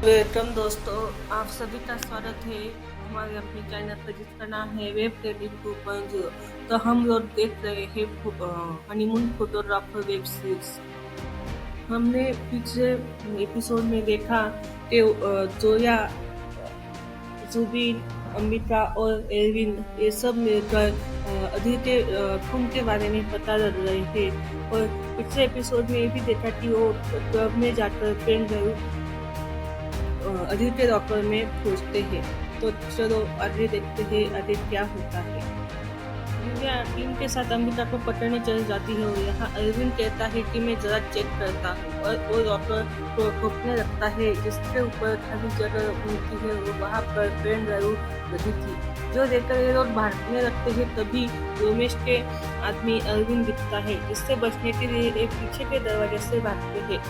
Welcome दोस्तों, आप सभी का स्वागत है हमारे अपने चैनल पर जिसका नाम है वेब ट्रेडिंग 2.0। तो हम लोग देख रहे हैं हनीमून फोटोग्राफर वेब सीरीज। हमने पिछले एपिसोड में देखा कि जोया, जुबिन, अम्बिका और एरविन ये सब मिलकर अदिति खून के बारे में पता लग रहे हैं। और पिछले एपिसोड में ये भी देखा कि वो क्लब में जाकर पेन आदित्य डॉक्टर में खोजते हैं। तो चलो आगे देखते हैं आगे क्या होता है। दिव्या टीम के साथ अम्बिका को पकड़ने चल जाती है और यहाँ अरविंद कहता है कि मैं जरा चेक करता हूँ और वो डॉक्टर को घोपने लगता है जिसके ऊपर खाली जगह मिलती है और वहाँ पर पेन ड्राइव लगी थी जो देखकर ये लोग भागने लगते हैं। तभी रोमेश के आदमी अरविंद दिखता है जिससे बचने के लिए एक पीछे के दरवाजे से भागते हैं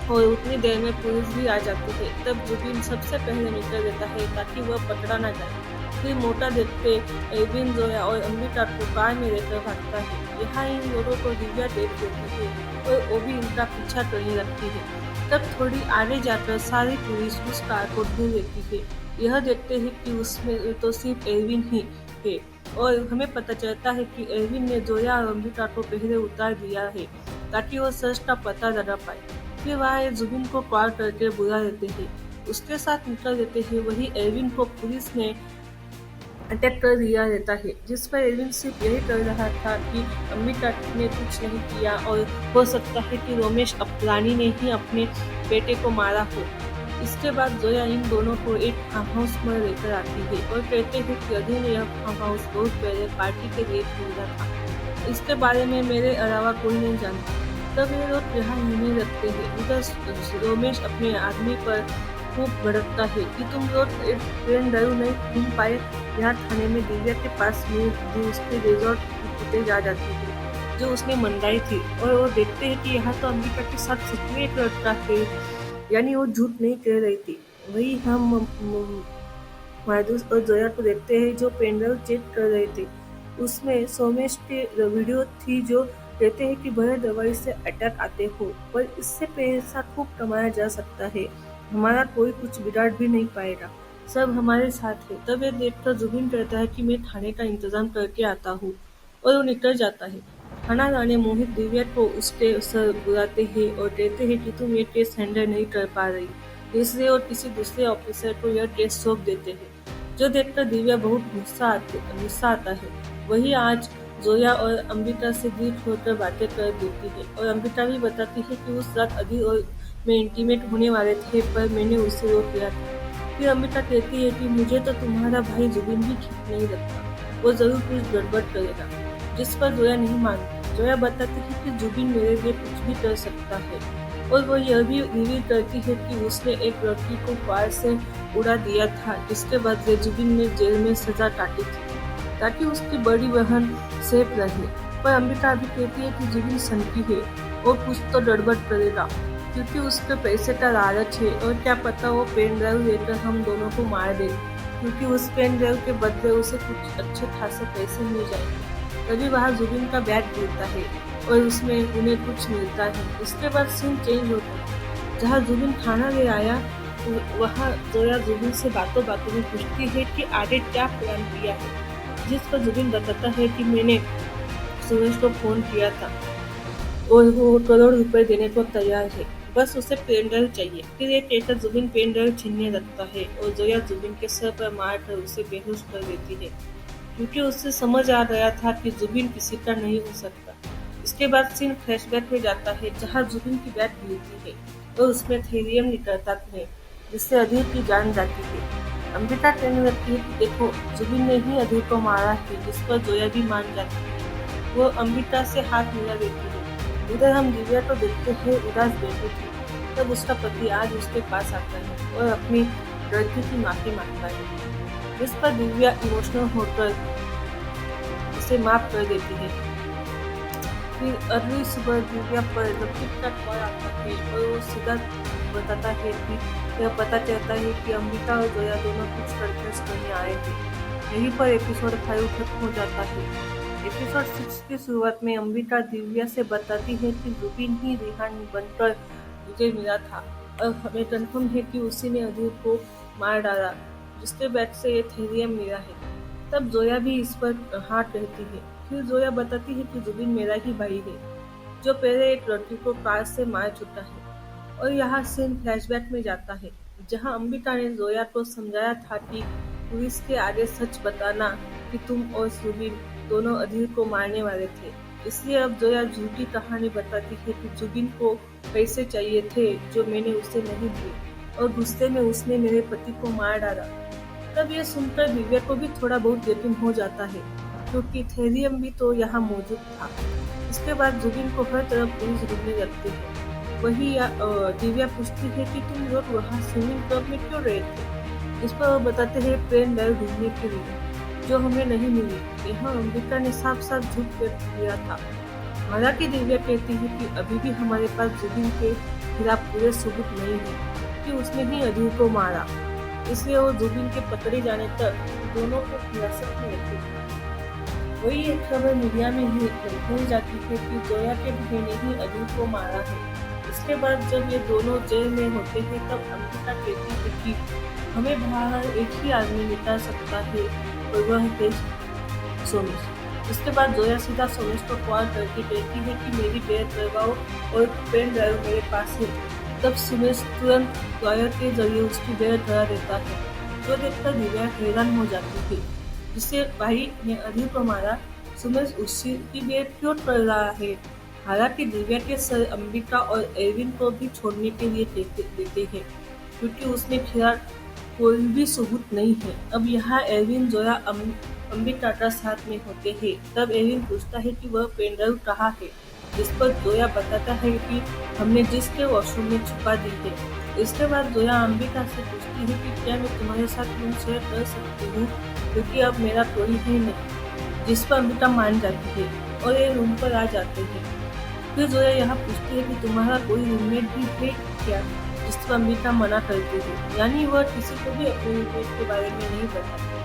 और उतनी देर में पुलिस भी आ जाती है। तब जुबिन सबसे पहले निकल देता है ताकि वह पकड़ा न जाए। फिर मोटा देखते एविन, जोया और अम्बिका को कार में लेकर भागता है। यहाँ इन लोगों को दिव्या देख देती है और वो भी इनका पीछा करने लगती है। तब थोड़ी आगे जाकर सारी पुलिस उस कार को ढूंढ लेती है। यह देखते हैं कि उसमें तो सिर्फ एविन ही है और हमें पता चलता है कि एविन ने जोया और अम्बिका को पहले उतार दिया है ताकि वो सच का पता लगा पाए। फिर वह जुबिन को कॉल करके बुला लेते हैं, उसके साथ निकल देते हैं। वही एविन को पुलिस ने अटैक कर दिया रहता है जिस पर एविन सिर्फ यही कर रहा था कि अम्बिका ने कुछ नहीं किया और हो सकता है कि रोमेश अपरानी ने ही अपने बेटे को मारा हो। इसके बाद जोया इन दोनों को एक फार्म हाउस में लेकर आती है और कहते हैं कि अधू ने यह फार्म हाउस बहुत पहले पार्टी के लिए खरीदा था, इसके बारे में मेरे अलावा कोई नहीं जानता। तब ये लोग यहाँ मिलने लगते हैं। उधर रोमेश अपने आदमी पर खूब भड़कता है कि तुम लोग एक ट्रेन ड्राइव नहीं घूम पाए। यहाँ थाने में दिव्या के पास उसके रिजॉर्ट की फुटेज आ जाती है जो उसने मंगाई थी और वो देखते हैं कि यहाँ तो अम्बिका के साथ सच में एक लड़का है, यानी वो झूठ नहीं कह रही थी। वही हम मायूस और जोया को देखते हैं जो पेनड्राइव चेक कर रहे थे। उसमें सोमेश की वीडियो थी जो कहते हैं कि भले दवाई से अटैक आते हो पर इससे पैसा खूब कमाया जा सकता है, हमारा कोई कुछ बिगाड़ भी नहीं पाएगा, सब हमारे साथ है। तब ये देखकर जुबिन कहता है कि मैं थाने का इंतजाम करके आता हूँ और वो निकल जाता है। थाना रानी मोहित दिव्या को उसके सर बुलाते हैं और कहते हैं कि तुम ये केस हैंडल नहीं कर पा रही, इसलिए और किसी दूसरे ऑफिसर को यह केस सौंप देते हैं, जो देखकर दिव्या बहुत गुस्सा आता है। वही आज जोया और अम्बिका से दिल खोलकर बातें कर देती है और अम्बिका भी बताती है कि उस रात अदी और मैं इंटीमेट होने वाले थे पर मैंने उसे रोक लिया था। फिर अम्बिका कहती है कि मुझे तो तुम्हारा भाई जुबिन भी ठीक नहीं लगता, वो जरूर कुछ गड़बड़ करेगा, जिस पर जोया नहीं मानती। जोया बताती है कि जुबिन मेरे लिए कुछ भी कर सकता है और वो यह भी रिवील करती है कि उसने एक लड़की को कार से उड़ा दिया था जिसके बदले जुबिन ने जेल में सजा काटी थी ताकि उसकी बड़ी बहन सेफ रहे। पर अम्बिका अभी कहती है कि जुबिन सनकी है और कुछ तो गड़बड़ करेगा क्योंकि उसके पैसे का लालच है और क्या पता वो पेन ड्राइव लेकर हम दोनों को मार दे, क्योंकि उस पेन ड्राइव के बदले उसे कुछ अच्छे खासे पैसे मिल जाएंगे। तभी वहाँ जुबिन का बैग गिरता है और उसमें उन्हें कुछ मिलता है। इसके बाद सीन चेंज होता है, जहाँ जुबिन खाना ले आया वहाँ जोया जुबिन से बातों में पूछती है कि आगे क्या प्लान किया है, जिस पर जुबिन बताता है कि मैंने सुरेश को फोन किया था और वो करोड़ रुपए देने को तैयार है, बस उसे पेन ड्राइव चाहिए। फिर ये कहकर जुबिन पेन ड्राइव छीनने लगता है और जोया जुबिन के सर पर मार कर उसे बेहोश कर देती है, क्योंकि उससे समझ आ गया था कि जुबिन किसी का नहीं हो सकता। इसके बाद सीन फ्लैशबैक में जाता है जहाँ जुबिन की बैग मिलती है और उसमें थेलियम निकलता है जिससे अधीर की जान जाती है। अम्बिका कहने लगती है कि देखो जुबिन ने ही अधीर को मारा है, जिस पर जोया भी मान जाती है। वो अम्बिका से हाथ मिला देती है। उधर हम दिव्या को देखते हैं उदास बैठी थी। तब उसका पति आज उसके पास आता है और अपनी गलती की माफी मांगता है, जिस पर दिव्या इमोशनल होकर उसे माफ कर देती है। फिर अगली सुबह दिव्या पर रफीक का कॉल आता है और वो सीधा बताता है कि यह पता चलता है कि अम्बिका और जोया दोनों कुछ कन्फ्रेंस करने आए थे। यहीं पर एपिसोड 5 खत्म हो जाता है। एपिसोड 6 की शुरुआत में अम्बिका दिव्या से बताती है कि जुबिन ही रिहान बनकर मुझे मिला था और हमें कन्फर्म है कि उसी ने अधीर को मार डाला, जिसके बैग से ये थेलियम मिला है। तब जोया भी इस पर हाथ कहती है। फिर जोया बताती है कि जुबिन मेरा ही भाई है, जो पहले एक लड़की को कार से मार चुका है। और यहाँ सीन फ्लैशबैक में जाता है, जहाँ अंबिका ने जोया को समझाया था कि पुलिस के आगे सच बताना कि तुम और जुबिन दोनों अधीर को मारने वाले थे। इसलिए अब जोया झूठी कहानी बताती है कि जुबिन को पैसे चाहिए थे जो मैंने उसे नहीं दिए, और गुस्से में उसने मेरे पति को मार डाला। तब ये सुनकर दिव्या को भी थोड़ा बहुत यकीन हो जाता है, क्योंकि थेलियम भी तो यहाँ मौजूद था। इसके बाद जुबिन को हर तरफ पुलिस ढूंढने लगती है। वही दिव्या पूछती है कि तुम लोग वहाँ स्विमिंग क्लब में क्यों रहे थे। इस पर वो बताते हैं पेन ड्राइव ढूंढने के लिए, जो हमें नहीं मिली। यहाँ अंबिका ने साफ साफ झूठ व्यक्त किया था। हालांकि दिव्या कहती है कि अभी भी हमारे पास जुबिन के खिलाफ पूरे सबूत नहीं है कि उसने ही अधीर को मारा। इसलिए वो जुबिन के पकड़े जाने तक दोनों को हिरासत में रखते थे। वही एक खबर मीडिया में ही फैल जाती है कि जोया के भाई ने ही अधीर को मारा है। इसके बाद जब ये दोनों जेल में होते हैं, तब अंबिका कहती है कि हमें बाहर एक ही आदमी निकाल सकता है, और वह है सोमेश। इसके बाद जोया सीधा सोमेश को कॉल करके कहती है कि मेरी बेल करवाओ और पेन ड्राइव मेरे पास है। तब सोमेश तुरंत लॉयर के जरिए उसकी बेल करा देता है, जो देखकर दिव्या हैरान हो जाती है। जिससे भाई ने अधीर को मारा, सोमेश उसकी बेल क्यों कर रहा है। हालांकि दिव्या के सर अंबिका और एविन को भी छोड़ने के लिए देते हैं, क्योंकि उसने खिलाफ कोई भी सबूत नहीं है। अब यहाँ एविन जोया अंबिका का साथ में होते हैं। तब एविन पूछता है कि वह पेन ड्राइव कहाँ है, जिस पर जोया बताता है कि हमने जिसके वॉशरूम में छुपा दी है। इसके बाद जोया अंबिका से पूछती है कि क्या मैं तुम्हारे साथ रूम शेयर कर सकती हूँ, क्योंकि अब मेरा कोई है नहीं। जिस पर अंबिका मान जाती है और ये रूम पर आ जाते हैं। फिर जोया यहाँ पूछती है कि तुम्हारा कोई रूममेट भी है क्या, जिस पर अंबिका मना करती है, यानी वह किसी को भी अपने रूममेट के बारे में नहीं बताती।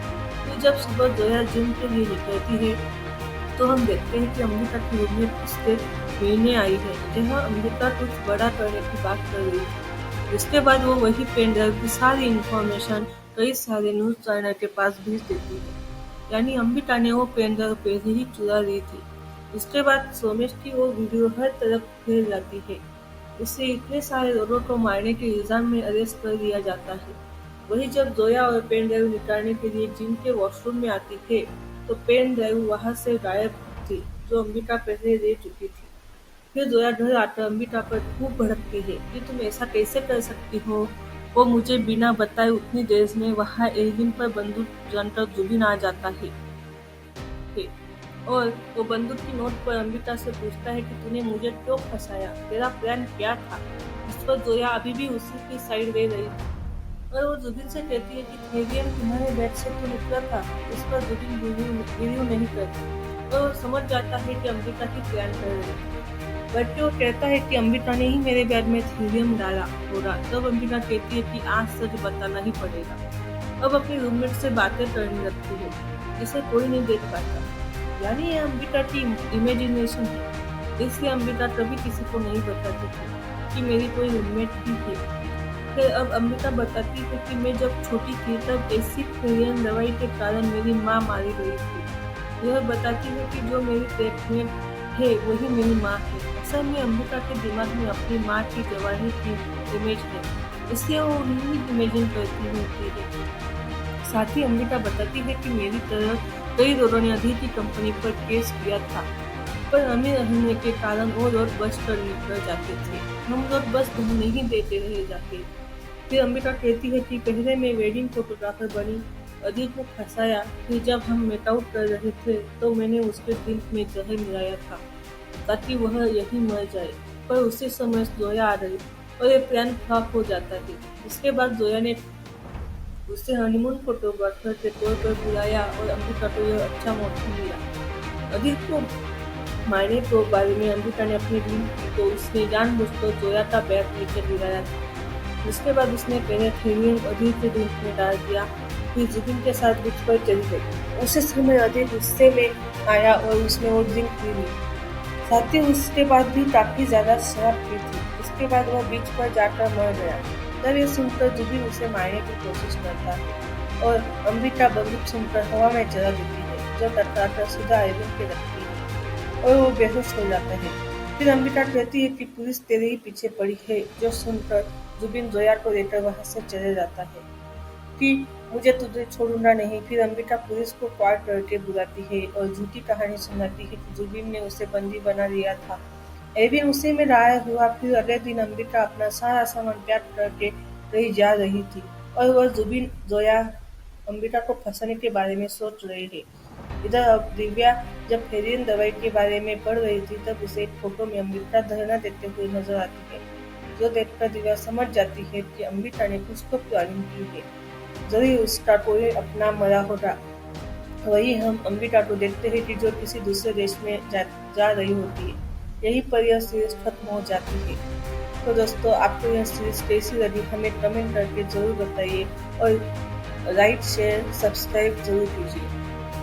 फिर जब सुबह जोया जिम के लिए निकलती है, तो हम देखते हैं कि अंबिका की रूममेट उससे मिलने आई है, जहाँ अंबिका कुछ बड़ा करने की बात कर रही है। इसके बाद वो वही पेन ड्राइव की सारी इंफॉर्मेशन कई सारे न्यूज चैनल के पास भेज देती है, यानी अंबिका ने वो पेन ड्राइव पहले ही चुरा ली थी। इसके बाद सोमेश की वो वीडियो हर तरफ फैल जाती है। इससे इतने सारे लोगों को मारने के इल्जाम में अरेस्ट कर दिया जाता है। वही जब जोया और पेन ड्राइव निकालने के लिए जिम के वॉशरूम में आती थे, तो पेन ड्राइव वहां से गायब थी, जो अंबिका पहले दे चुकी थी। फिर जोया घर आकर अंबिका पर खूब भड़कती है कि तुम ऐसा कैसे कर सकती हो। वो मुझे बिना बताए उतनी देर में वहाँ एविन पर बंदूक जानकर जुबिन आ जाता है, और वो बंदूक की नोट पर अंबिका से पूछता है कि तूने मुझे क्यों फंसाया, तेरा प्लान क्या था। इस पर जोया अभी भी उसी की साइड ले रही थी, और वो जुबिन से कहती है कि थेलियम तुम्हारे बैग से तो निकला था। इस पर जुबिन बिलीव नहीं करती, और वो समझ जाता है कि अंबिका ही प्लान कर रही है। बल्कि वो कहता है कि अंबिका ने ही मेरे बैग में थेलियम डाला होगा। तब अंबिका कहती है कि आज सच बताना ही पड़ेगा। अब अपने रूममेट से बातें करने लगती है, जिसे कोई नहीं देख पाता, यानी ये अंबिका की इमेजिनेशन है। इसलिए अंबिका कभी किसी को नहीं बताती थी कि मेरी कोई रूममेट भी है। फिर अब अंबिका बताती है कि मैं जब छोटी थी, तब ऐसी थेलियम दवाई के कारण मेरी माँ मारी गई थी। यह बताती है कि जो मेरी पेट में है वही मेरी माँ है। असल में अंबिका के दिमाग में अपनी माँ की जवानी की इमेज है, इसलिए वो उन्हीं इमेजिन करती होती है। साथ ही अंबिका बताती है कि मेरी तरह कई लोगों ने अधीर की कंपनी पर केस किया था, पर अमीर रहने के कारण वो लोग बस कर निकल जाते थे। हम लोग बस घूमने ही देते रह जाते। फिर अंबिका कहती है कि पहले मैं वेडिंग फोटोग्राफर बनी, अधीर को फंसाया। फिर जब हम मेकआउट कर रहे थे, तो मैंने उसके दिल में जहर मिलाया था ताकि वह यही मर जाए। पर उसी समय जोया आ गई और ये प्लान फ्लॉप हो जाता है। इसके बाद जोया ने उसे हनीमून फोटोग्राफर के तौर पर बुलाया, और अंबिका को यह अच्छा मौका मिला। अधीर को मारने के बारे में अंबिका ने अपनी रील की, तो उसने जानबूझकर जोया का बैग नीचे गिराया था। जिसके बाद उसने पहले थेलियम अधीर के दिल में डाल दिया, फिर जुबिन के साथ बीच पर चली गई। उसी समय अधीर गुस्से में आया और उसने वो ड्रिंक पी ली। साथ ही उसके बाद भी काफी ज्यादा शराब पी थी। उसके बाद वह बीच पर जाकर मर गया। तब ये सुनकर जुबिन उसे मारने की कोशिश करता है और अम्बिका बंदूक सुनकर हवा में जला देती है, जो टकराकर सीधा अरविंद पे लगती है और वो बेहोश हो जाता है। फिर अम्बिका कहती है कि पुलिस तेरे ही पीछे पड़ी है, जो सुनकर जुबिन जोया को लेकर वहां से चले जाता है कि मुझे तुझे छोड़ूंगा नहीं। फिर अम्बिका पुलिस को कॉल करके बुलाती है और झूठी कहानी सुनाती है कि जुबिन ने उसे बंदी बना लिया था। एविन उसी में राय हुआ। फिर अगले दिन अम्बिका अपना सारा सामान पैक करके कहीं जा रही थी और वह जुबिन जोया अम्बिका को फंसाने के बारे में सोच रहे थे। इधर अब दिव्या जब फेरियन दवाई के बारे में पढ़ रही थी, तब उसे एक फोटो में अम्बिका धरना देते हुए नजर आती है, जो देखकर दिव्या समझ जाती है कि अम्बिका ने कुछ तो प्लानिंग की है। जरूर उसका कोई अपना मरा होगा। वही हम अम्बिका को देखते हैं कि जो किसी दूसरे देश में जा रही होती है। यहीं पर यह सीरीज खत्म हो जाती है। तो दोस्तों, आपको यह सीरीज कैसी लगी हमें कमेंट करके जरूर बताइए और लाइक शेयर सब्सक्राइब जरूर कीजिए।